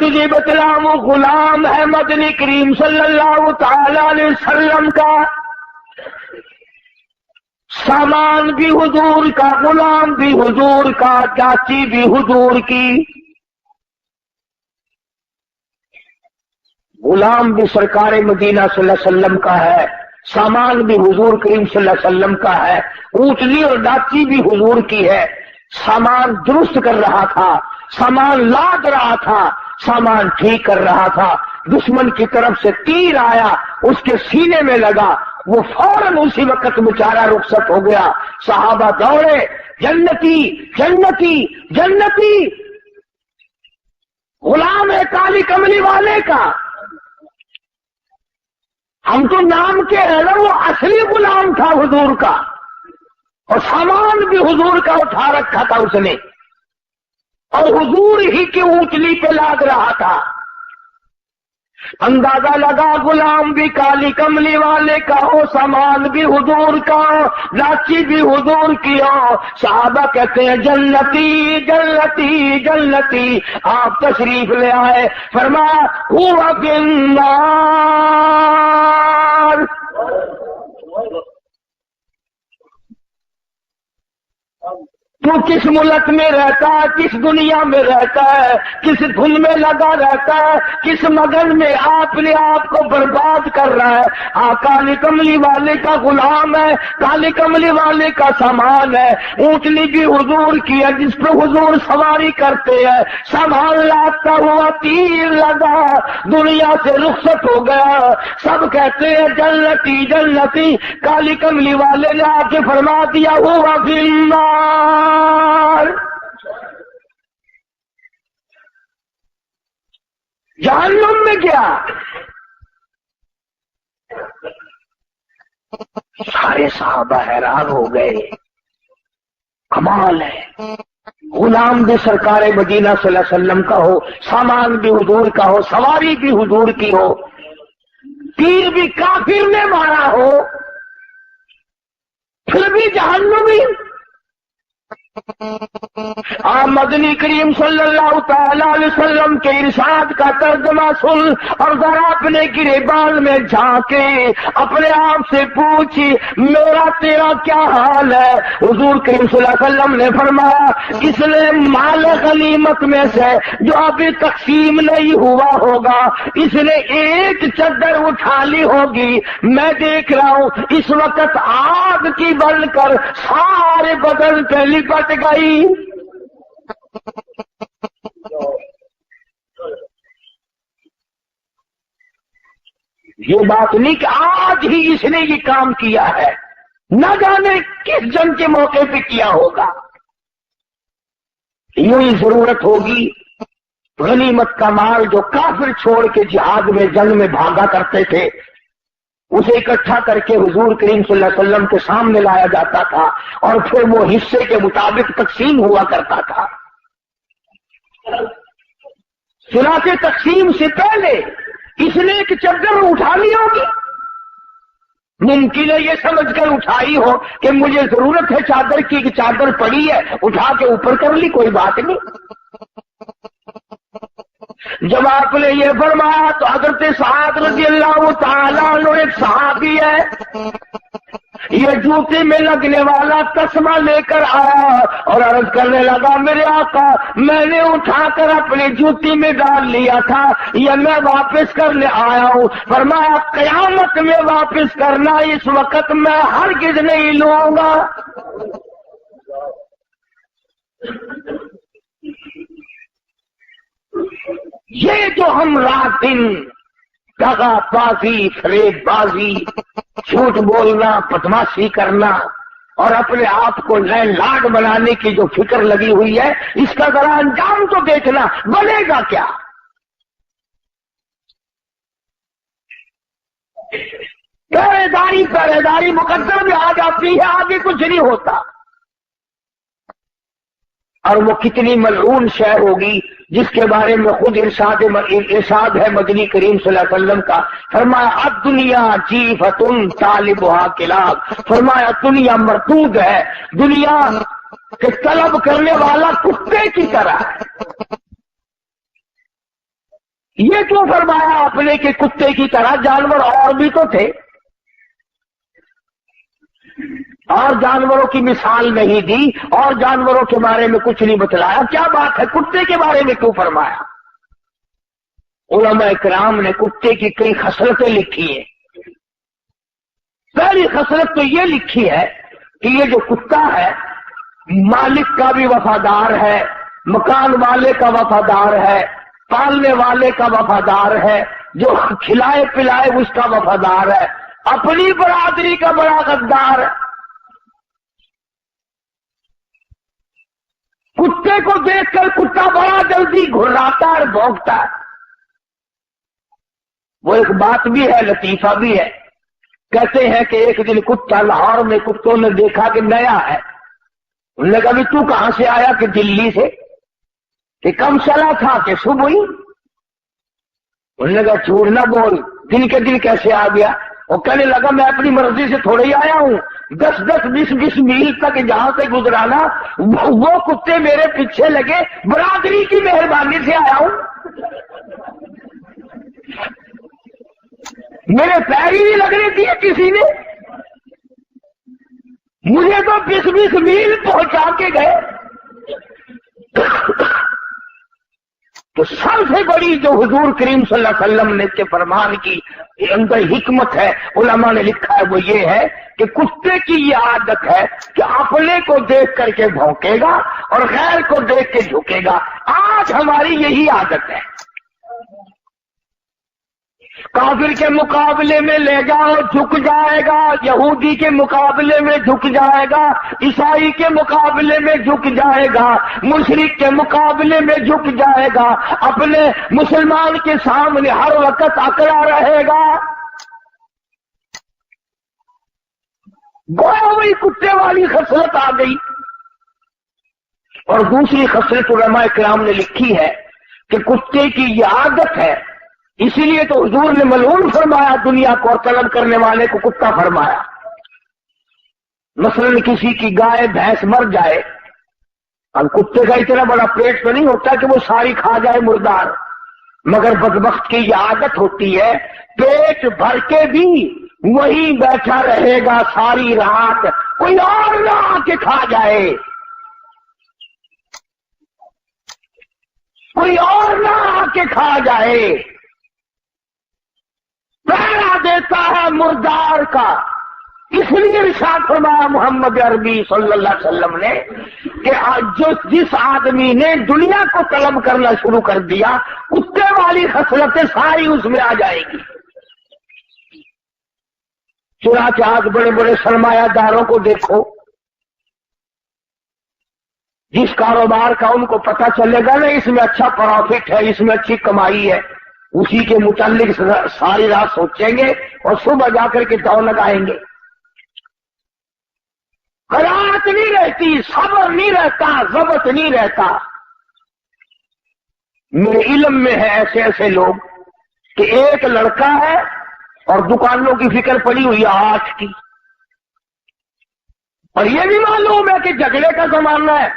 تجھے بتلاؤں غلام ہے مدنی کریم صلی اللہ تعالی علیہ وسلم کا، سامان بھی حضور کا، غلام بھی حضور کا، چاچی بھی حضور کی، غلام بھی سرکار مدینہ صلی اللہ علیہ وسلم کا ہے، سامان بھی حضور کریم صلی اللہ علیہ وسلم کا ہے، اونٹنی اور ڈاچی بھی حضور کی ہے۔ سامان درست کر رہا تھا، سامان لاد رہا تھا، سامان ٹھیک کر رہا تھا، دشمن کی طرف سے تیر آیا، اس کے سینے میں لگا، وہ فوراً اسی وقت بیچارہ رخصت ہو گیا۔ صحابہ دوڑے، جنتی جنتی جنتی، غلام ہے کالی کملی والے کا، ہم تو نام کے ہیں نا، وہ اصلی غلام تھا حضور کا، اور سامان بھی حضور کا اٹھا رکھا تھا اس نے، اور حضور ہی کی اونٹنی پہ لاد رہا تھا۔ اندازہ لگا غلام بھی کالی کملی والے کا ہو، سامان بھی حضور کا ہو، لاچی بھی حضور کی ہو۔ صحابہ کہتے ہیں جنتی جنتی جنتی، آپ تشریف لے آئے، فرمایا ہوا بالنار، تو کس ملک میں رہتا ہے، کس دنیا میں رہتا ہے، کس دھن میں لگا رہتا ہے، کس مگن میں آپ نے آپ کو برباد کر رہا ہے۔ کالی کملی والے کا غلام ہے، کالی کملی والے کا سامان ہے، اونٹنی بھی حضور کی ہے جس پہ حضور سواری کرتے ہیں، سامان لاتا ہوا تیر لگا، دنیا سے رخصت ہو گیا۔ سب کہتے ہیں جنتی جنتی، کالی کملی والے نے آ کے فرما دیا ہوا فی النار، جہنم میں گیا۔ سارے صحابہ حیران ہو گئے، کمال ہے، غلام بھی سرکار مدینہ صلی اللہ علیہ وسلم کا ہو، سامان بھی حضور کا ہو، سواری بھی حضور کی ہو، تیر بھی کافر نے مارا ہو، پھر بھی جہنمی۔ آپ مدنی کریم صلی اللہ تعالی علیہ وسلم کے ارشاد کا ترجمہ سن اور ذرا اپنے گریبان میں جھانکے، اپنے آپ سے پوچھی میرا تیرا کیا حال ہے۔ حضور کریم صلی اللہ علیہ وسلم نے فرمایا اس نے مال غنیمت میں سے جو ابھی تقسیم نہیں ہوا ہوگا، اس نے ایک چادر اٹھا لی ہوگی، میں دیکھ رہا ہوں اس وقت آگ کی بن کر سارے بدن پہ لپٹ گئی۔ یہ بات نہیں کہ آج ہی اس نے یہ کام کیا ہے، نہ جانے کس جنگ کے موقع پہ کیا ہوگا۔ یوں ہی ضرورت ہوگی غنیمت کا مال جو کافر چھوڑ کے جہاد میں جنگ میں بھاگا کرتے تھے، اسے اکٹھا کر کے حضور کریم صلی اللہ علیہ وسلم کے سامنے لایا جاتا تھا اور پھر وہ حصے کے مطابق تقسیم ہوا کرتا تھا۔ چنانچہ تقسیم سے پہلے اس نے ایک چادر اٹھا لی ہوگی، ممکن ہے یہ سمجھ کر اٹھائی ہو کہ مجھے ضرورت ہے چادر کی، کہ چادر پڑی ہے اٹھا کے اوپر کر لی، کوئی بات نہیں۔ جب آپ نے یہ فرمایا تو حضرت سعد رضی اللہ تعالیٰ عنہ ایک صحابی ہے، یہ جوتے میں لگنے والا تسمہ لے کر آیا اور عرض کرنے لگا میرے آقا میں نے اٹھا کر اپنی جوتی میں ڈال لیا تھا، یہ میں واپس کرنے آیا ہوں۔ فرمایا قیامت میں واپس کرنا، اس وقت میں ہرگز نہیں لوں گا۔ یہ جو ہم رات دن دغا بازی، فریب بازی، جھوٹ بولنا، بدماشی کرنا اور اپنے آپ کو نئے لاڈ بنانے کی جو فکر لگی ہوئی ہے، اس کا ذرا انجام تو دیکھنا، بنے گا کیا؟ پہرے داری مقدر میں آ جاتی ہے، آگے کچھ نہیں ہوتا۔ اور وہ کتنی ملعون شے ہوگی جس کے بارے میں خود ارشاد ہے مدنی کریم صلی اللہ علیہ وسلم کا، فرمایا الدنیا جیفتن طالبھا کلاب، فرمایا دنیا مردود ہے، دنیا کے طلب کرنے والا کتے کی طرح ہے۔ یہ کیوں فرمایا اپنے کے کتے کی طرح؟ جانور اور بھی تو تھے، اور جانوروں کی مثال نہیں دی، اور جانوروں کے بارے میں کچھ نہیں بتلایا، کیا بات ہے کتے کے بارے میں کیوں فرمایا؟ علماء کرام نے کتے کی کئی خصلتیں لکھی ہیں۔ پہلی خصلت تو یہ لکھی ہے کہ یہ جو کتا ہے مالک کا بھی وفادار ہے، مکان والے کا وفادار ہے، پالنے والے کا وفادار ہے، جو کھلائے پلائے اس کا وفادار ہے، اپنی برادری کا بڑا غدار ہے۔ کتے کو دیکھ کر کتا بڑا جلدی گھراتا اور بھونکتا ہے۔ وہ ایک بات بھی ہے، لطیفہ بھی ہے۔ کہتے ہیں کہ ایک دن کتا لاہور میں کتوں نے دیکھا کہ نیا ہے، انہوں نے کہا بھی تو کہاں سے آیا؟ کہ دلی سے۔ کہ کم چلا تھا؟ کہ صبح ہی۔ انہوں نے کہا جھوٹ نہ بول، دن کے دن کیسے آ گیا؟ وہ کہنے لگا میں اپنی مرضی سے تھوڑے ہی آیا ہوں، 10-20 میل تک جہاں سے گزرانا وہ کتے میرے پیچھے لگے، برادری کی مہربانی سے آیا ہوں، میرے پیر ہی نہیں لگنے دیے کسی نے، مجھے تو 20 میل پہنچا کے گئے۔ تو سب سے بڑی جو حضور کریم صلی اللہ علیہ وسلم نے کے فرمان کی اندر حکمت ہے، علماء نے لکھا ہے، وہ یہ ہے کہ کتے کی یہ عادت ہے کہ اپنے کو دیکھ کر کے بھونکے گا اور غیر کو دیکھ کے جھکے گا۔ آج ہماری یہی عادت ہے، کافر کے مقابلے میں لے جاؤ جھک جائے گا، یہودی کے مقابلے میں جھک جائے گا، عیسائی کے مقابلے میں جھک جائے گا، مشرک کے مقابلے میں جھک جائے گا، اپنے مسلمان کے سامنے ہر وقت اکڑا رہے گا۔ گویا وہی کتے والی خصلت آ گئی۔ اور دوسری خصلت علماء کرام نے لکھی ہے کہ کتے کی یہ عادت ہے، اسی لیے تو حضور نے ملعون فرمایا دنیا کو اور طلب کرنے والے کو کتا فرمایا۔ مثلا کسی کی گائے بھینس مر جائے، اب کتے کا اتنا بڑا پیٹ تو نہیں ہوتا کہ وہ ساری کھا جائے مردار، مگر بدبخت کی یہ عادت ہوتی ہے پیٹ بھر کے بھی وہیں بیٹھا رہے گا ساری رات، کوئی اور نہ آ کے کھا جائے، کوئی اور نہ آ کے کھا جائے، پہرا دیتا ہے مردار کا۔ اس لیے ارشاد فرمایا محمد عربی صلی اللہ علیہ وسلم نے کہ جس آدمی نے دنیا کو طلب کرنا شروع کر دیا، کتے والی خصلتیں ساری اس میں آ جائے گی۔ چنانچہ آج بڑے بڑے سرمایہ داروں کو دیکھو، جس کاروبار کا ان کو پتہ چلے گا نا اس میں اچھا پروفٹ ہے، اس میں اچھی کمائی ہے، اسی کے متعلق ساری رات سوچیں گے اور صبح جا کر کے دوڑ لگائیں گے۔ قناعت نہیں رہتی، صبر نہیں رہتا، ضبط نہیں رہتا۔ میرے علم میں ہے ایسے ایسے لوگ کہ ایک لڑکا ہے اور دکانوں کی فکر پڑی ہوئی 8 کی، اور یہ بھی معلوم ہے کہ جھگڑے کا زمانہ ہے،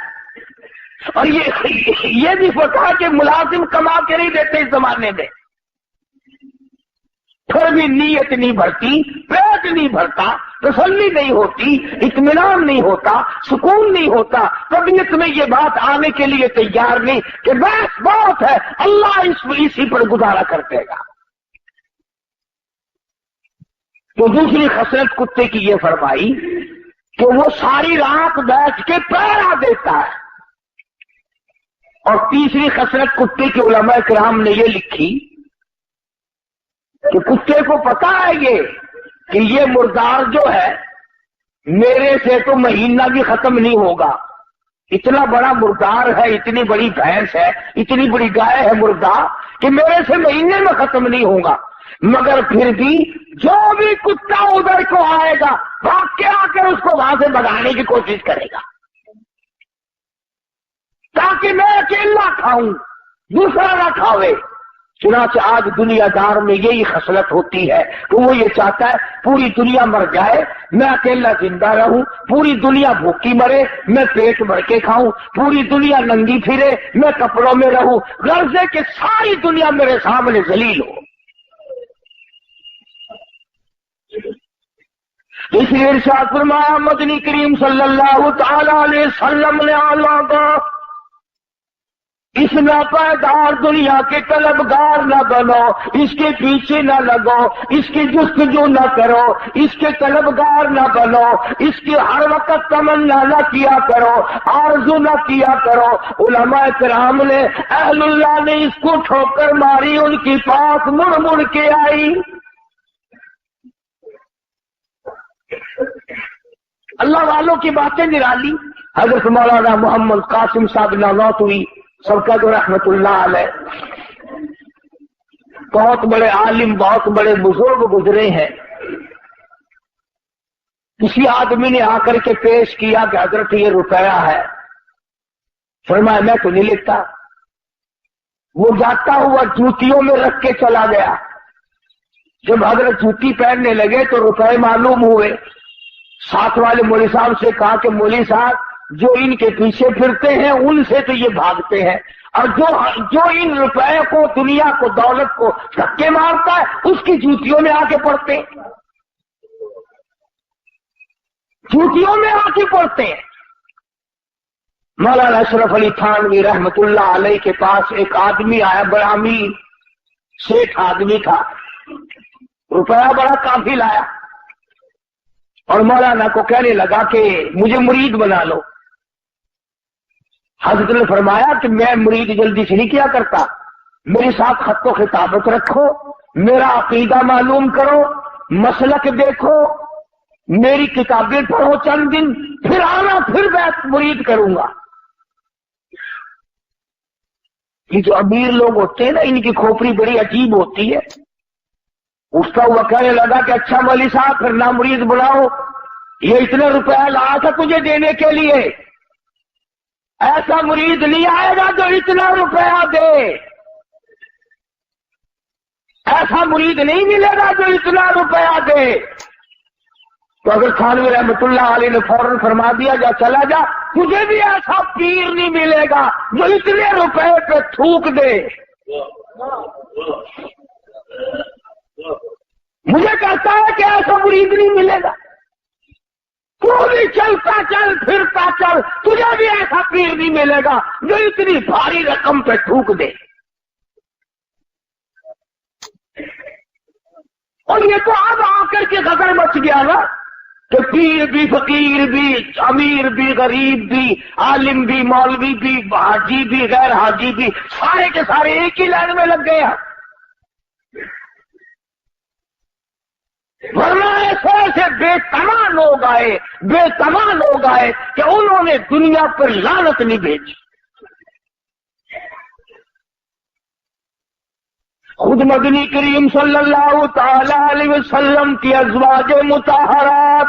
اور یہ بھی پتا کہ ملازم کما کے نہیں دیتے اس زمانے میں، پھر بھی نیت نہیں بھرتی، پیٹ نہیں بھرتا، تسلی نہیں ہوتی، اطمینان نہیں ہوتا، سکون نہیں ہوتا، طبیعت میں یہ بات آنے کے لیے تیار نہیں کہ بس بہت ہے، اللہ اسی پر گزارا کر دے گا۔ تو دوسری خصلت کتے کی یہ فرمائی کہ وہ ساری رات بیٹھ کے پہرا دیتا ہے۔ اور تیسری خصلت کتے کے علماء کرام نے یہ لکھی کہ کتے کو پتا ہے کہ یہ مردار جو ہے میرے سے تو مہینہ بھی ختم نہیں ہوگا، اتنا بڑا مردار ہے، اتنی بڑی بھینس ہے، اتنی بڑی گائے ہے مردار کہ میرے سے مہینے میں ختم نہیں ہوگا، مگر پھر بھی جو بھی کتا ادھر کو آئے گا بھاگ کے آ کر اس کو وہاں سے بھگانے کی کوشش کرے گا تاکہ میں اکیلا کھاؤں، دوسرا نہ کھاوے۔ چنانچہ آج دنیا دار میں یہی خصلت ہوتی ہے کہ وہ یہ چاہتا ہے پوری دنیا مر جائے میں اکیلا زندہ رہوں، پوری دنیا بھوکی مرے میں پیٹ بھر کے کھاؤں، پوری دنیا ننگی پھرے میں کپڑوں میں رہوں، غرض ہے کہ ساری دنیا میرے سامنے ذلیل ہو۔ اس لیے ارشاد فرمایا مدنی کریم صلی اللہ تعالی علیہ وسلم نے اعلیٰ اس ناپائیدار دنیا کے طلبگار نہ بنو، اس کے پیچھے نہ لگو، اس کی جستجو نہ کرو، اس کے طلبگار نہ بنو، اس کی ہر وقت تمنا نہ کیا کرو، آرزو نہ کیا کرو۔ علماء کرام نے اہل اللہ نے اس کو ٹھوکر ماری، ان کی پاس مڑ مڑ کے آئی۔ اللہ والوں کی باتیں نرالی۔ حضرت مولانا محمد قاسم صاحب نانوتوی سب کا جو رحمت اللہ علیہ، بہت بڑے عالم، بہت بڑے بزرگ گزرے ہیں۔ کسی آدمی نے آ کر کے پیش کیا کہ حضرت یہ روپیہ ہے، فرمایا میں تو نہیں لکھتا۔ وہ جاتا ہوا جوتیوں میں رکھ کے چلا گیا۔ جب حضرت جوتی پہننے لگے تو روپے معلوم ہوئے۔ ساتھ والے مولوی صاحب سے کہا کہ مولوی صاحب جو ان کے پیچھے پھرتے ہیں ان سے تو یہ بھاگتے ہیں، اور جو ان روپے کو، دنیا کو، دولت کو دھکے مارتا ہے اس کی جوتیوں میں آ کے پڑتے ہیں، جوتیوں میں آ کے پڑتے ہیں۔ مولانا اشرف علی تھانوی رحمت اللہ علیہ کے پاس ایک آدمی آیا، بڑا امیر شیخ آدمی تھا، روپیہ بڑا کافی لایا، اور مولانا کو کہنے لگا کہ مجھے مرید بنا لو۔ حضرت نے فرمایا کہ میں مرید جلدی سے نہیں کیا کرتا، میرے ساتھ خط و خطابت رکھو، میرا عقیدہ معلوم کرو، مسلک دیکھو، میری کتابیں پڑھو چند دن، پھر آنا، پھر میں مرید کروں گا۔ یہ جو امیر لوگ ہوتے ہیں نا، ان کی کھوپڑی بڑی عجیب ہوتی ہے۔ اس کا وہ کہنے لگا کہ اچھا مولوی صاحب پھر نہ مرید بناؤ، یہ اتنے روپے لایا تھا تجھے دینے کے لیے، ایسا مرید نہیں آئے گا جو اتنا روپیہ دے، ایسا مرید نہیں ملے گا جو اتنا روپیہ دے۔ تو اگر تھانوی رحمت اللہ علیہ نے فوراً فرما دیا جا چلا جا، تجھے بھی ایسا پیر نہیں ملے گا جو اتنے روپے پہ تھوک دے۔ مجھے کہتا ہے کہ ایسا مرید نہیں ملے گا، تو بھی چلتا چل، پھرتا چل، تجھے بھی ایسا پیر نہیں ملے گا جو اتنی بھاری رقم پہ تھوک دے۔ اور یہ تو اب آ کر کے غدر مچ گیا نا کہ پیر بھی، فقیر بھی، امیر بھی، غریب بھی، عالم بھی، مولوی بھی، حاجی بھی، غیر حاجی بھی، سارے کے سارے ایک ہی لائن میں لگ گئے ہیں۔ ورنہ ایسے ایسے بے تمام لوگ آئے، بے تمام لوگ آئے کہ انہوں نے دنیا پر لعنت نہیں بھیجی۔ خود مدنی کریم صلی اللہ تعالی علیہ وسلم کی ازواج مطہرات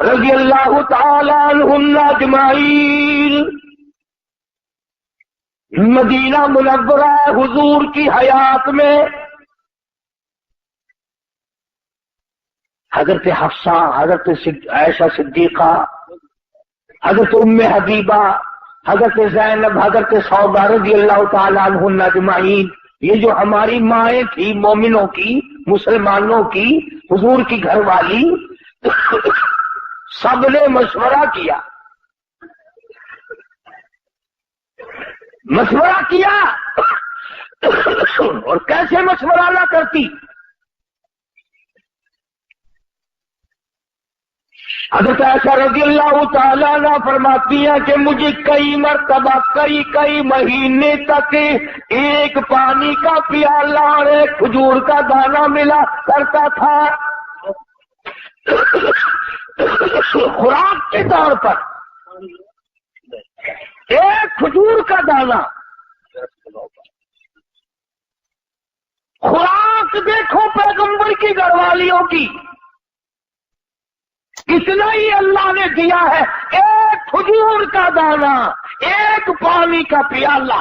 رضی اللہ تعالی عنہن اجمعین مدینہ منورہ حضور کی حیات میں حضرت حفصہ، حضرت عائشہ صدیقہ، حضرت ام حبیبہ، حضرت زینب، حضرت سودا رضی اللہ تعالیٰ عنہن اجمعین، یہ جو ہماری مائیں تھی مومنوں کی، مسلمانوں کی، حضور کی گھر والی، سب نے مشورہ کیا، مشورہ کیا، اور کیسے مشورہ نہ کرتی؟ حضرت عائشہ رضی اللہ تعالیٰ عنہ فرماتی ہیں کہ مجھے کئی مرتبہ کئی مہینے تک ایک پانی کا پیالہ اور ایک کھجور کا دانہ ملا کرتا تھا خوراک کے طور پر، ایک کھجور کا دانہ خوراک۔ دیکھو پیغمبر کی گھر والیوں کی، اتنا ہی اللہ نے دیا ہے، ایک کھجور کا دانہ، ایک پانی کا پیالہ۔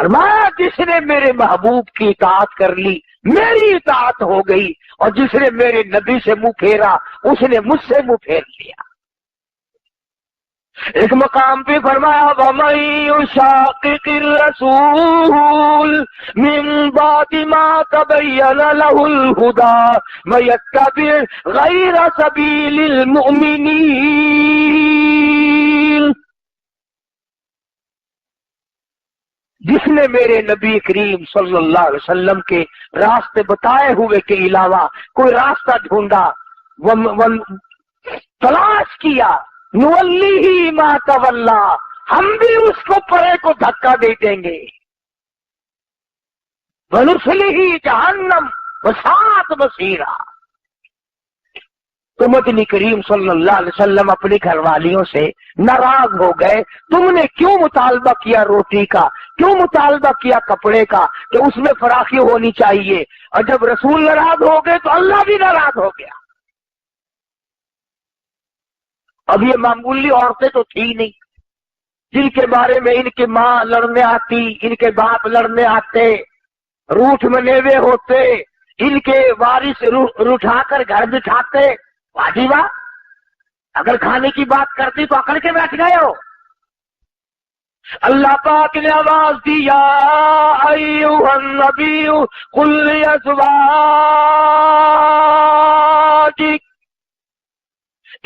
فرمایا جس نے میرے محبوب کی اطاعت کر لی میری اطاعت ہو گئی، اور جس نے میرے نبی سے منہ پھیرا اس نے مجھ سے منہ پھیر لیا۔ ایک مقام پہ فرمایا وَمَن يُشَاقِقِ الرَّسُولَ مِن بَعْدِ مَا تَبَيَّنَ لَهُ الْهُدَىٰ وَيَتَّبِعْ غَيْرَ سَبِيلِ الْمُؤْمِنِينَ، جس نے میرے نبی کریم صلی اللہ علیہ وسلم کے راستے بتائے ہوئے کے علاوہ کوئی راستہ ڈھونڈا، تلاش کیا، نولیہ ما تولا، ہم بھی اس کو پرے کو دھکا دے دیں گے، ونصلہ جہنم وساءت مصیرا۔ تو مدنی کریم صلی اللہ علیہ وسلم اپنی گھر والیوں سے ناراض ہو گئے، تم نے کیوں مطالبہ کیا روٹی کا، کیوں مطالبہ کیا کپڑے کا کہ اس میں فراخی ہونی چاہیے، اور جب رسول ناراض ہو گئے تو اللہ بھی ناراض ہو گیا۔ اب یہ معمولی عورتیں تو تھی نہیں جن کے بارے میں ان کی ماں لڑنے آتی، ان کے باپ لڑنے آتے، روٹھ منیوے ہوتے، ان کے وارث روٹھا کر گھر بٹھاتے، واجبہ اگر کھانے کی بات کرتی تو اکڑ کے بیٹھ گئے ہو۔ اللہ پاک نے آواز دی یا ایھا النبی قل لازواجک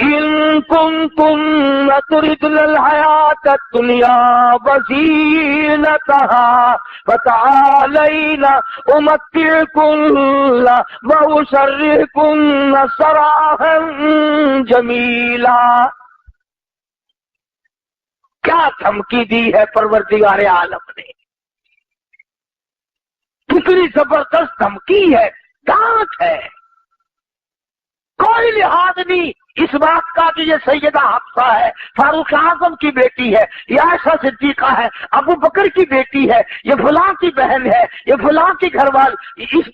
ان کنتن تردن الحیاۃ الدنیا وزینتها فتعالین امتعکن واسرحکن سراحا جمیلا۔ کیا دھمکی دی ہے پروردگار عالم نے، کتنی زبردست دھمکی ہے، ڈانٹ ہے، کوئی لحاظ نہیں اس بات کا کہ یہ سیدہ حفصہ ہے، فاروق اعظم کی بیٹی ہے، یہ عائشہ صدیقہ ہے، ابو بکر کی بیٹی ہے، یہ فلاں کی بہن ہے، یہ فلاں کی گھر والی،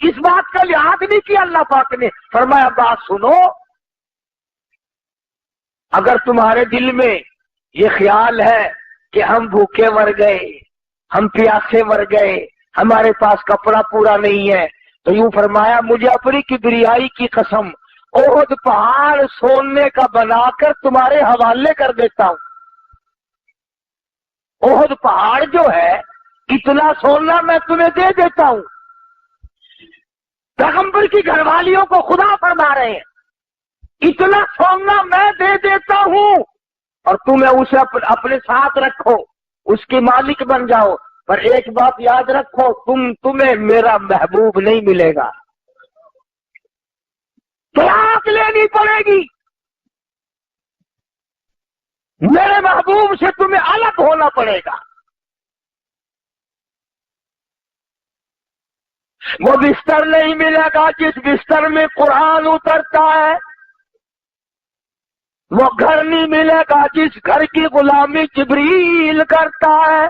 اس بات کا لحاظ نہیں کیا اللہ پاک نے۔ فرمایا بات سنو، اگر تمہارے دل میں یہ خیال ہے کہ ہم بھوکے مر گئے، ہم پیاسے مر گئے، ہمارے پاس کپڑا پورا نہیں ہے، تو یوں فرمایا مجھے اپنی کبریائی کی قسم احد پہاڑ سونے کا بنا کر تمہارے حوالے کر دیتا ہوں۔ احد پہاڑ جو ہے اتنا سونا میں تمہیں دے دیتا ہوں۔ پیغمبر کی گھر والیوں کو خدا فرما رہے ہیں اتنا سونا میں دے دیتا ہوں اور تمہیں اسے اپنے ساتھ رکھو، اس کے مالک بن جاؤ، پر ایک بات یاد رکھو، تمہیں میرا محبوب نہیں ملے گا، طلاق لینی پڑے گی، میرے محبوب سے تمہیں الگ ہونا پڑے گا۔ وہ بستر نہیں ملے گا جس بستر میں قرآن اترتا ہے، وہ گھر نہیں ملے گا جس گھر کی غلامی جبریل کرتا ہے۔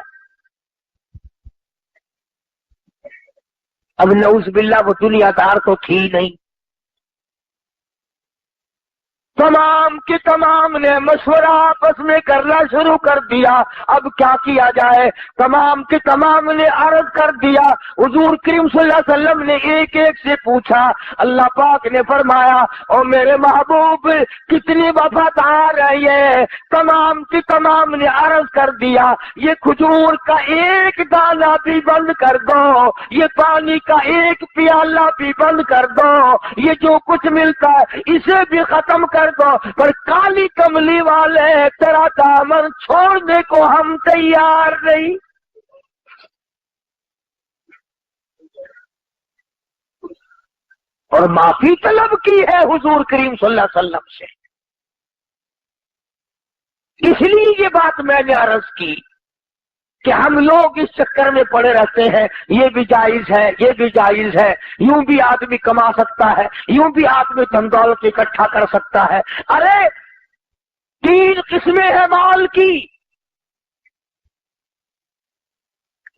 اب نعوذ باللہ وہ دنیا دار تو تھی نہیں، تمام کے تمام نے مشورہ آپس میں کرنا شروع کر دیا، اب کیا کیا جائے؟ تمام کے تمام نے عرض کر دیا، حضور کریم صلی اللہ علیہ وسلم نے ایک ایک سے پوچھا، اللہ پاک نے فرمایا اور میرے محبوب کتنی وفادار ہے یہ، تمام کے تمام نے عرض کر دیا، یہ کھجور کا ایک دانہ بھی بند کر دو، یہ پانی کا ایک پیالہ بھی بند کر دو، یہ جو کچھ ملتا ہے اسے بھی ختم کر دو، پر کالی کملی والے تیرا دامن چھوڑنے کو ہم تیار نہیں۔ اور معافی طلب کی ہے حضور کریم صلی اللہ علیہ وسلم سے۔ اس لیے یہ بات میں نے عرض کی کہ ہم لوگ اس چکر میں پڑے رہتے ہیں، یہ بھی جائز ہے، یہ بھی جائز ہے، یوں بھی آدمی کما سکتا ہے، یوں بھی آدمی دھن دولت اکٹھا کر سکتا ہے۔ ارے 3 قسمیں ہیں مال کی،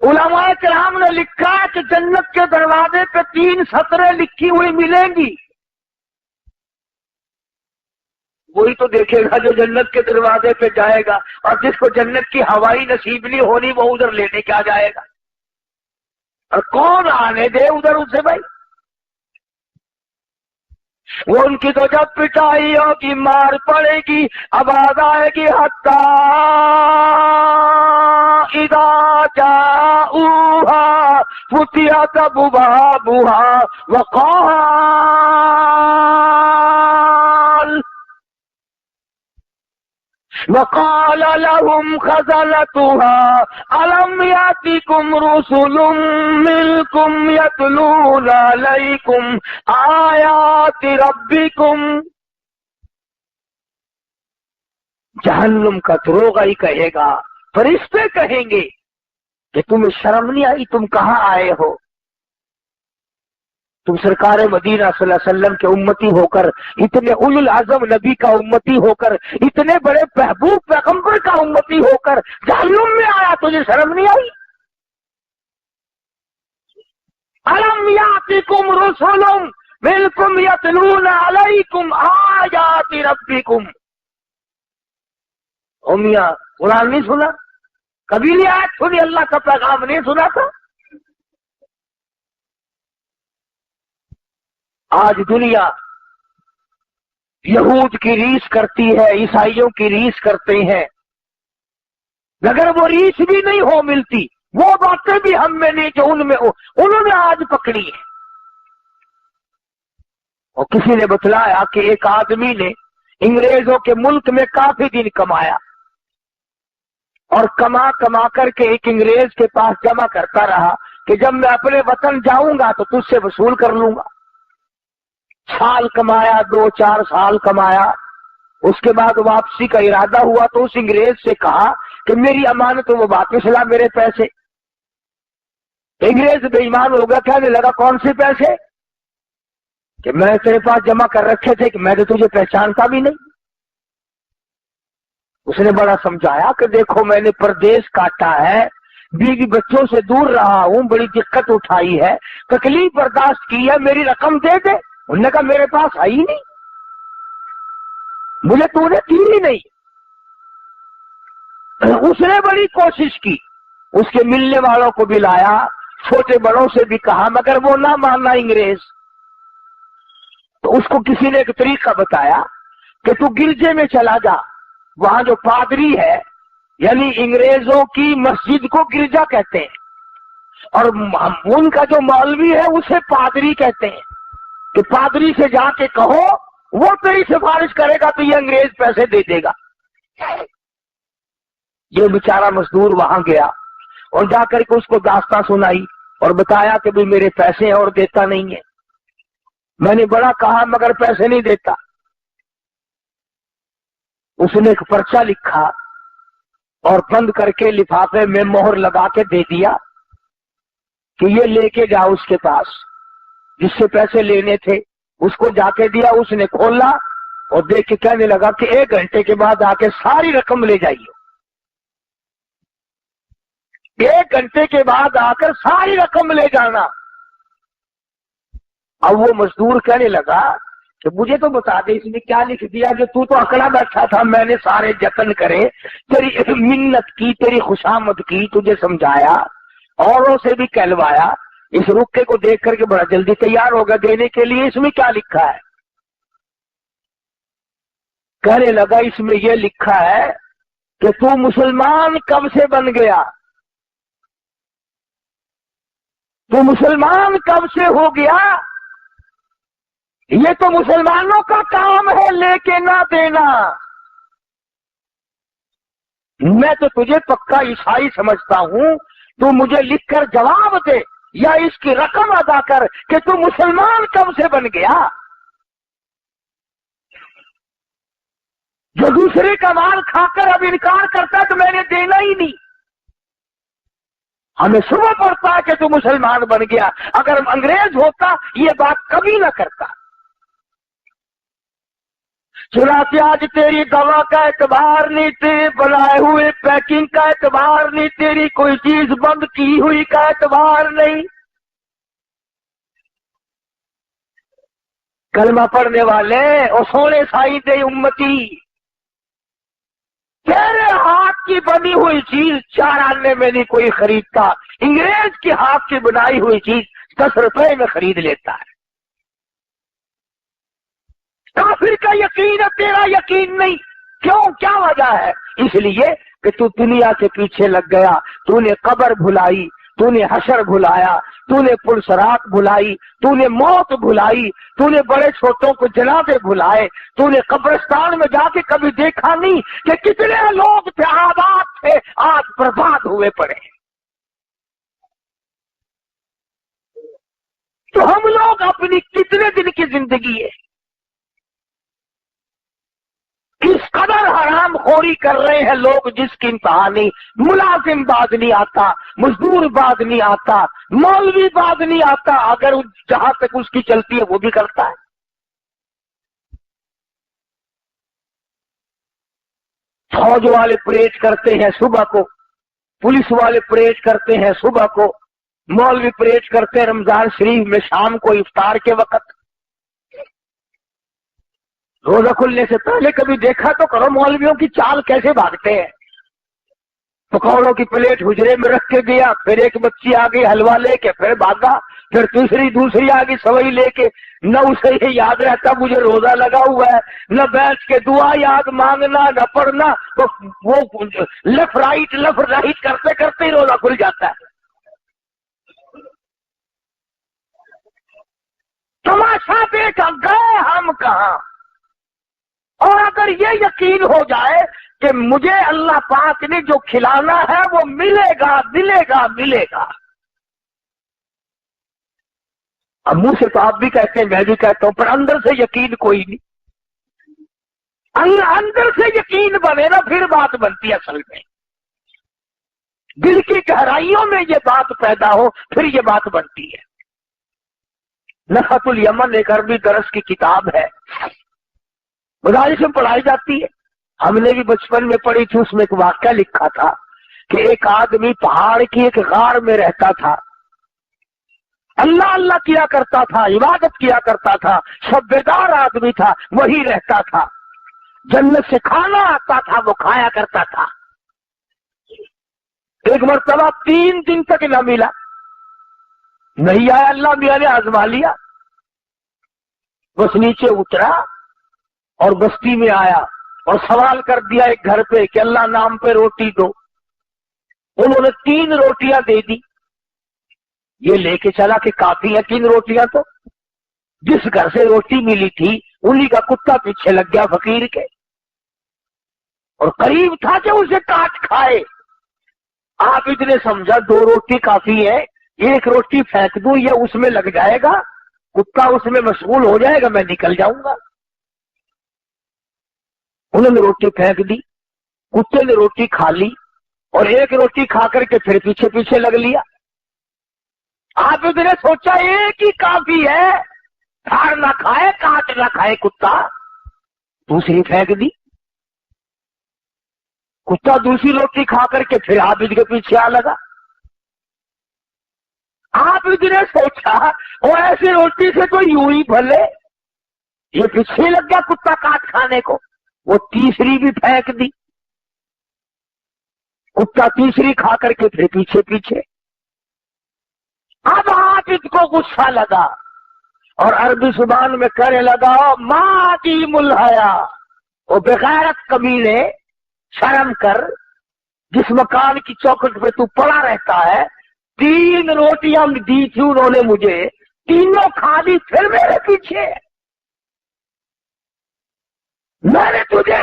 علماء کرام نے لکھا کہ جنت کے دروازے پہ 3 سطریں لکھی ہوئی ملیں گی، وہی تو دیکھے گا جو جنت کے دروازے پہ جائے گا، اور جس کو جنت کی ہوائی نصیب نہیں ہونی وہ ادھر لینے کیا جائے گا۔ اور کون آنے دے ادھر اسے بھائی؟ وہ ان کی تو جب پٹائی ہوگی، مار پڑے گی، آواز آئے گی حتی اذا جاؤہا فتحت ابوابها وقال لهم خزنتها ألم يأتكم رسل منكم يتلون عليكم آيات ربكم؟ جہنم کا دروغہ ہی کہے گا، فرشتے کہیں گے کہ تمہیں شرم نہیں آئی، تم کہاں آئے ہو؟ تم سرکار مدینہ صلی اللہ علیہ وسلم کے امتی ہو کر، اتنے اولو العزم نبی کا امتی ہو کر، اتنے بڑے محبوب پیغمبر کا امتی ہو کر جہنم میں آیا، تجھے شرم نہیں آئی؟ الم یاتکم رسل منکم یتلون علیکم آیات ربکم۔ میاں قرآن نہیں سنا؟ کبھی نہیں آیت سنی؟ اللہ کا پیغام نہیں سنا تھا؟ آج دنیا یہود کی ریس کرتی ہے، عیسائیوں کی ریس کرتے ہیں، اگر وہ ریس بھی نہیں ہو ملتی، وہ باتیں بھی ہم میں نہیں جو ان میں ہو، انہوں نے آج پکڑی ہے۔ اور کسی نے بتلایا کہ ایک آدمی نے انگریزوں کے ملک میں کافی دن کمایا، اور کما کما کر کے ایک انگریز کے پاس جمع کرتا رہا کہ جب میں اپنے وطن جاؤں گا تو تجھ سے وصول کر لوں گا۔ سال کمایا، 2-4 سال کمایا، اس کے بعد واپسی کا ارادہ ہوا تو اس انگریز سے کہا کہ میری امانت وہ واپس لا میرے پیسے۔ انگریز بے ایمان ہو گیا، کہنے لگا کون سے پیسے؟ کہ میں تیرے پاس جمع کر رکھے تھے کہ میں تو تجھے پہچانتا بھی نہیں۔ اس نے بڑا سمجھایا کہ دیکھو میں نے پردیس کاٹا ہے، بیوی بچوں سے دور رہا ہوں، بڑی دقت اٹھائی ہے، تکلیف برداشت کی ہے، میری رقم دے دے۔ انہوں نے کہا میرے پاس ہے ہی نہیں، مجھے تو نے دی ہی نہیں۔ اس نے بڑی کوشش کی، اس کے ملنے والوں کو بھی لایا، چھوٹے بڑوں سے بھی کہا، مگر وہ نہ ماننا انگریز۔ تو اس کو کسی نے ایک طریقہ بتایا کہ تو گرجے میں چلا جا، وہاں جو پادری ہے، یعنی انگریزوں کی مسجد کو گرجا کہتے ہیں، اور ان کا جو مولوی ہے اسے پادری کہتے ہیں، کہ پادری سے جا کے کہو، وہ تیری سفارش کرے گا تو یہ انگریز پیسے دے دے گا۔ یہ بیچارہ مزدور وہاں گیا اور جا کر کے اس کو داستان سنائی اور بتایا کہ بھی میرے پیسے اور دیتا نہیں ہے، میں نے بڑا کہا مگر پیسے نہیں دیتا۔ اس نے ایک پرچہ لکھا اور بند کر کے لفافے میں مہر لگا کے دے دیا کہ یہ لے کے جاؤ اس کے پاس، جس سے پیسے لینے تھے اس کو جا کے دیا۔ اس نے کھولا اور دیکھ کے کہنے لگا کہ 1 گھنٹے کے بعد آ کے ساری رقم لے جائیے۔ 1 گھنٹے کے بعد آ کر ساری رقم لے جانا۔ اب وہ مزدور کہنے لگا کہ مجھے تو بتا دے اس نے کیا لکھ دیا، کہ تو اکڑا بیٹھا تھا، میں نے سارے جتن کرے، تیری منت کی، تیری خوشامد کی، تجھے سمجھایا، اوروں سے بھی کہلوایا، اس رکے کو دیکھ کر کے بڑا جلدی تیار ہوگا دینے کے لیے، اس میں کیا لکھا ہے؟ کہنے لگا اس میں یہ لکھا ہے کہ تو مسلمان کب سے بن گیا، تو مسلمان کب سے ہو گیا، یہ تو مسلمانوں کا کام ہے لے کے نہ دینا، میں تو تجھے پکا عیسائی سمجھتا ہوں، تو مجھے لکھ کر جواب دے یا اس کی رقم ادا کر کہ تو مسلمان کب سے بن گیا۔ جو دوسرے کا مال کھا کر اب انکار کرتا ہے تو میں نے دینا ہی نہیں۔ ہمیں صبح پڑتا ہے کہ تو مسلمان بن گیا، اگر انگریز ہوتا یہ بات کبھی نہ کرتا۔ چنانچہ آج تیری دوا کا اعتبار نہیں، تیرے بنائے ہوئے پیکنگ کا اعتبار نہیں، تیری کوئی چیز بند کی ہوئی کا اعتبار نہیں۔ کلمہ پڑھنے والے اور سونے سائی دے امتی، تیرے ہاتھ کی بنی ہوئی چیز 4 آنے میں نہیں کوئی خریدتا، انگریز کے ہاتھ کی بنائی ہوئی چیز 10 روپے میں خرید لیتا ہے۔ کافر کا یقین ہے، تیرا یقین نہیں، کیوں؟ کیا وجہ ہے؟ اس لیے کہ تو دنیا کے پیچھے لگ گیا، تو نے قبر بھلائی، تو نے حشر بھلایا، تو نے پلسرات بھلائی، تو نے موت بھلائی، تو نے بڑے چھوٹوں کو جنازے بھلائے، تو نے قبرستان میں جا کے کبھی دیکھا نہیں کہ کتنے لوگ تھے آباد تھے آج برباد ہوئے پڑے۔ تو ہم لوگ اپنی کتنے دن کی زندگی ہے اس قدر حرام خوری کر رہے ہیں لوگ، جس کی انتہا نہیں۔ ملازم بعد نہیں آتا، مزدور بعد نہیں آتا، مولوی بعد نہیں آتا، اگر جہاں تک اس کی چلتی ہے وہ بھی کرتا ہے۔ فوج والے پریڈ کرتے ہیں صبح کو، پولیس والے پریڈ کرتے ہیں صبح کو، مولوی پریڈ کرتے ہیں رمضان شریف میں شام کو افطار کے وقت۔ روزہ کھلنے سے پہلے کبھی دیکھا تو کرو مولویوں کی چال کیسے بھاگتے ہیں۔ پکوڑوں کی پلیٹ حجرے میں رکھ کے گیا، پھر ایک بچی آ گئی حلوہ لے کے، پھر بھاگا، پھر دوسری آ گئی سوئی لے کے۔ نہ اسے یہ یاد رہتا مجھے روزہ لگا ہوا ہے، نہ بیٹھ کے دعا یاد مانگنا، نہ پڑھنا، وہ لیفٹ رائٹ کرتے کرتے ہی روزہ کھل جاتا ہے۔ تماشا دیکھا گئے ہم کہاں؟ اور اگر یہ یقین ہو جائے کہ مجھے اللہ پاک نے جو کھلانا ہے وہ ملے گا ملے گا ملے گا، اب منہ سے تو آپ بھی کہتے ہیں میں بھی کہتا ہوں، پر اندر سے یقین کوئی نہیں۔ اندر سے یقین بنے نا پھر بات بنتی ہے، اصل میں دل کی گہرائیوں میں یہ بات پیدا ہو پھر یہ بات بنتی ہے۔ نخت الیمن ایک عربی درس کی کتاب ہے، مدارس میں پڑھائی جاتی ہے، ہم نے بھی بچپن میں پڑھی تھی۔ اس میں ایک واقعہ لکھا تھا کہ ایک آدمی پہاڑ کی ایک غار میں رہتا تھا، اللہ اللہ کیا کرتا تھا، عبادت کیا کرتا تھا، شب بیدار آدمی تھا، وہی رہتا تھا، جنت سے کھانا آتا تھا وہ کھایا کرتا تھا۔ ایک مرتبہ 3 دن تک نہ ملا، نہیں آیا، اللہ میاں نے آزما لیا، بس نیچے اترا اور بستی میں آیا اور سوال کر دیا ایک گھر پہ کہ اللہ نام پہ روٹی دو۔ انہوں نے 3 روٹیاں دے دی، یہ لے کے چلا کہ کافی ہے 3 روٹیاں تو۔ جس گھر سے روٹی ملی تھی انہی کا کتا پیچھے لگ گیا فقیر کے، اور قریب تھا کہ اسے کاٹ کھائے۔ آپ اتنے سمجھا 2 روٹی کافی ہے، 1 روٹی پھینک دوں یہ اس میں لگ جائے گا، کتا اس میں مشغول ہو جائے گا، میں نکل جاؤں گا۔ انہوں نے روٹی پھینک دی، کتے نے روٹی کھا لی اور 1 روٹی کھا کر کے پھر پیچھے پیچھے لگ لیا۔ آپ نے سوچا ایک ہی کافی ہے، پھاڑ نہ کھائے کاٹ نہ کھائے کتا، دوسری پھینک دی۔ کتا دوسری روٹی کھا کر کے پھر آپ کے پیچھے آ لگا۔ آپ نے سوچا وہ ایسی روٹی سے تو یوں ہی بھلے، یہ پیچھے لگ گیا کتا کاٹ کھانے کو، وہ تیسری بھی پھینک دی، کتا تیسری کھا کر کے پھر پیچھے پیچھے۔ اب آپ اس کو غصہ لگا اور عربی زبان میں کہنے لگا ماں کی ملحیا، وہ بغیرت کمینے، شرم کر، جس مکان کی چوکھٹ پہ تو پڑا رہتا ہے، 3 روٹیاں دی تھی انہوں نے مجھے، تینوں کھا لی پھر میرے پیچھے، میں نے تجھے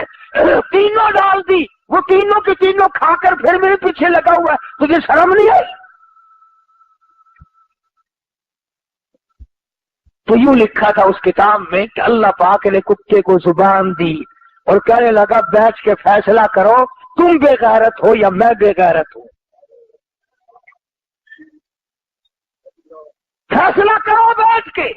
تینوں ڈال دی، وہ تینوں کی تینوں کھا کر پھر میرے پیچھے لگا ہوا ہے، تجھے شرم نہیں آئی؟ تو یوں لکھا تھا اس کتاب میں کہ اللہ پاک نے کتے کو زبان دی اور کہنے لگا بیٹھ کے فیصلہ کرو تم بے غیرت ہو یا میں بے غیرت ہوں، فیصلہ کرو بیٹھ کے۔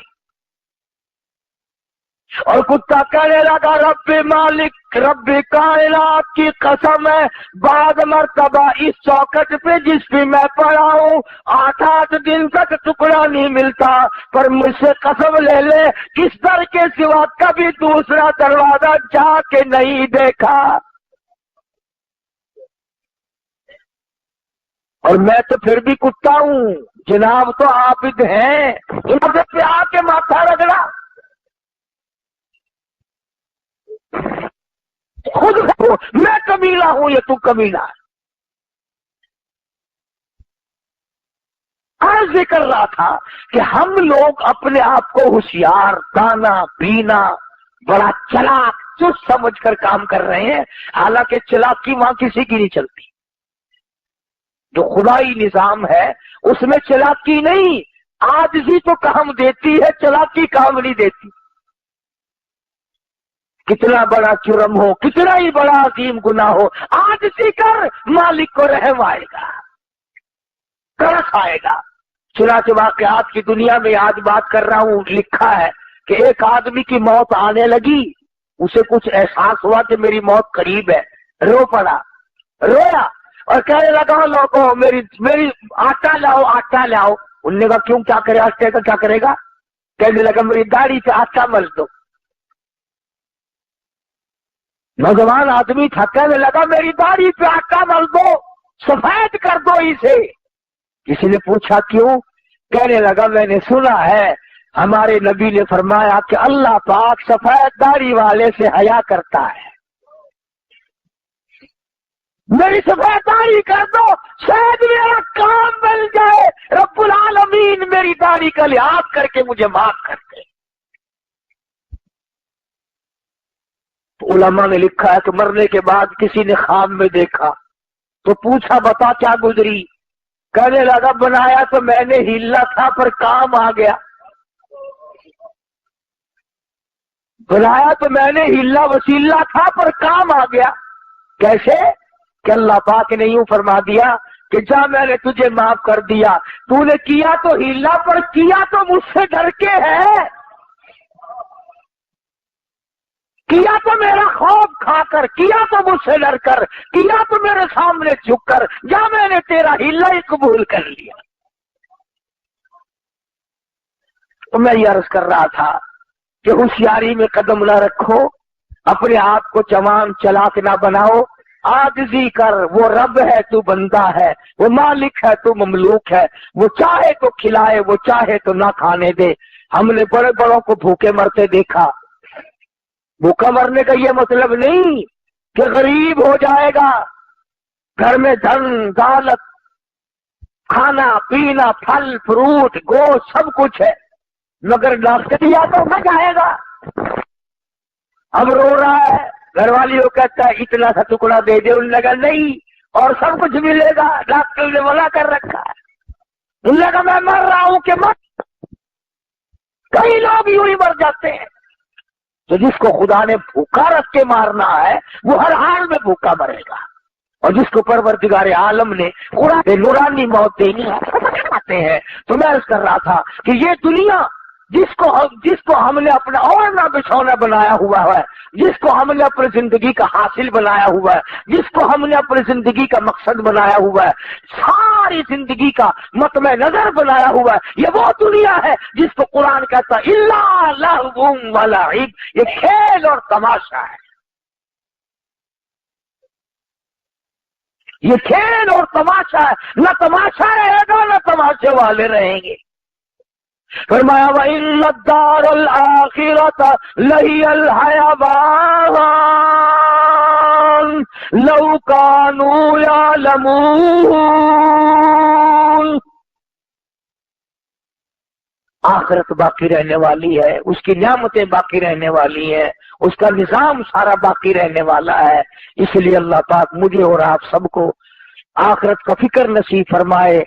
اور کتا کہنے لگا رب مالک، رب کائنات کی قسم ہے، بعد مرتبہ اس چوکٹ پہ جس پہ میں پڑا ہوں 8 دن تک ٹکڑا نہیں ملتا، پر مجھ سے قسم لے لے کس در کے سوا کبھی دوسرا دروازہ جا کے نہیں دیکھا۔ اور میں تو پھر بھی کتا ہوں، جناب تو عابد ہیں، جناب پہ آ کے ماتھا رگڑا، خود میں کمیلا ہوں یا تو کمیلا ہے؟ عرض کر رہا تھا کہ ہم لوگ اپنے آپ کو ہوشیار، دانا بینا، بڑا چلاک چست سمجھ کر کام کر رہے ہیں، حالانکہ چلاکی وہاں کسی کی نہیں چلتی۔ جو خدائی نظام ہے اس میں چلاکی نہیں، عاجزی تو کام دیتی ہے، چلاکی کام نہیں دیتی۔ کتنا بڑا جرم ہو، کتنا ہی بڑا عظیم گناہ ہو، عاجزی کر، مالک کو رحم آئے گا، ترس آئے گا۔ چنانچہ واقعات کی دنیا میں آج بات کر رہا ہوں، لکھا ہے کہ ایک آدمی کی موت آنے لگی، اسے کچھ احساس ہوا کہ میری موت قریب ہے، رو پڑا، رویا اور کہنے لگا لوگوں میری آٹا لاؤ، آٹا لاؤ۔ انہوں نے کہا کیوں، کیا کرے آٹے کا، کیا کرے گا؟ کہنے لگا میری داڑھی سے آٹا مل دو۔ نوجوان آدمی تھا، کہنے لگا میری داڑھی پہ آٹا مل دو، سفید کر دو اسے۔ کسی نے پوچھا کیوں؟ کہنے لگا میں نے سنا ہے ہمارے نبی نے فرمایا کہ اللہ پاک سفید داڑھی والے سے حیا کرتا ہے، میری سفید داڑھی کر دو، شاید میرا کام مل جائے، رب العالمین میری داڑھی کا لحاظ کر کے مجھے معاف کر دے۔ تو علماء نے لکھا ہے کہ مرنے کے بعد کسی نے خواب میں دیکھا تو پوچھا بتا کیا گزری؟ کہنے لگا بنایا تو میں نے ہیلا تھا پر کام آ گیا، بنایا تو میں نے ہیلا وسیلہ تھا پر کام آ گیا۔ کیسے؟ کہ اللہ پاک نے یوں فرما دیا کہ جا میں نے تجھے معاف کر دیا، تو نے کیا تو ہیلا پر کیا تو مجھ سے ڈر کے ہے، کیا تو میرا خوف کھا کر، کیا تو مجھ سے ڈر کر، کیا تو میرے سامنے جھک کر، جا میں نے تیرا ہیلا ہی قبول کر لیا۔ تو میں یہ عرض کر رہا تھا کہ ہوشیاری میں قدم نہ رکھو، اپنے آپ کو جوان چلاک نہ بناؤ، عاجزی کر، وہ رب ہے تو بندہ ہے، وہ مالک ہے تو مملوک ہے، وہ چاہے تو کھلائے، وہ چاہے تو نہ کھانے دے۔ ہم نے بڑے بڑوں کو بھوکے مرتے دیکھا، بھوکا مرنے کا یہ مطلب نہیں کہ غریب ہو جائے گا، گھر میں دھن دولت، کھانا پینا، پھل فروٹ، گوشت سب کچھ ہے، مگر ناشتہ تو نہ جائے گا۔ اب رو رہا ہے، گھر والی وہ کہتا ہے اتنا سا ٹکڑا دے دے، انہوں نے کہا نہیں اور سب کچھ ملے گا، ڈاکٹر نے منع کر رکھا ہے۔ انہوں نے کہا میں مر رہا ہوں کہ مر، کئی لوگ یوں ہی مر جاتے ہیں۔ تو جس کو خدا نے بھوکا رکھ کے مارنا ہے وہ ہر حال میں بھوکا مرے گا، اور جس کو پروردگار عالم نے قرآن نورانی موت دینی ہے۔ تو میں عرض کر رہا تھا کہ یہ دنیا جس کو ہم نے اپنا اوڑھنا بچھونا بنایا ہوا ہے، جس کو ہم نے اپنی زندگی کا حاصل بنایا ہوا ہے، جس کو ہم نے اپنی زندگی کا مقصد بنایا ہوا ہے، ساری زندگی کا مطمع نظر بنایا ہوا ہے، یہ وہ دنیا ہے جس کو قرآن کہتا ہے الا لہو و لعب، یہ کھیل اور تماشا ہے، یہ کھیل اور تماشا ہے، نہ تماشا رہے گا نہ تماشے والے رہیں گے۔ فرمایا وَإِنَّ الدَّارَ الْآخِرَةَ لَهِيَ الْحَيَوَانُ لَوْ كَانُوا يَعْلَمُونَ۔ آخرت باقی رہنے والی ہے، اس کی نعمتیں باقی رہنے والی ہیں، اس کا نظام سارا باقی رہنے والا ہے۔ اس لیے اللہ پاک مجھے اور آپ سب کو آخرت کا فکر نصیب فرمائے،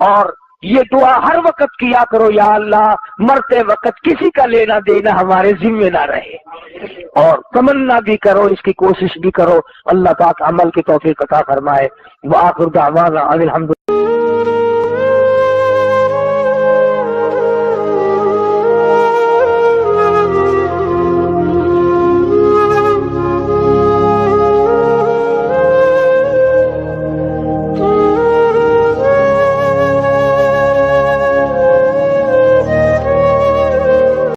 اور یہ دعا ہر وقت کیا کرو، یا اللہ مرتے وقت کسی کا لینا دینا ہمارے ذمہ نہ رہے، اور تمنا بھی کرو، اس کی کوشش بھی کرو۔ اللہ پاک عمل کی توفیق عطا فرمائے۔ وآخر دعوانا ان الحمد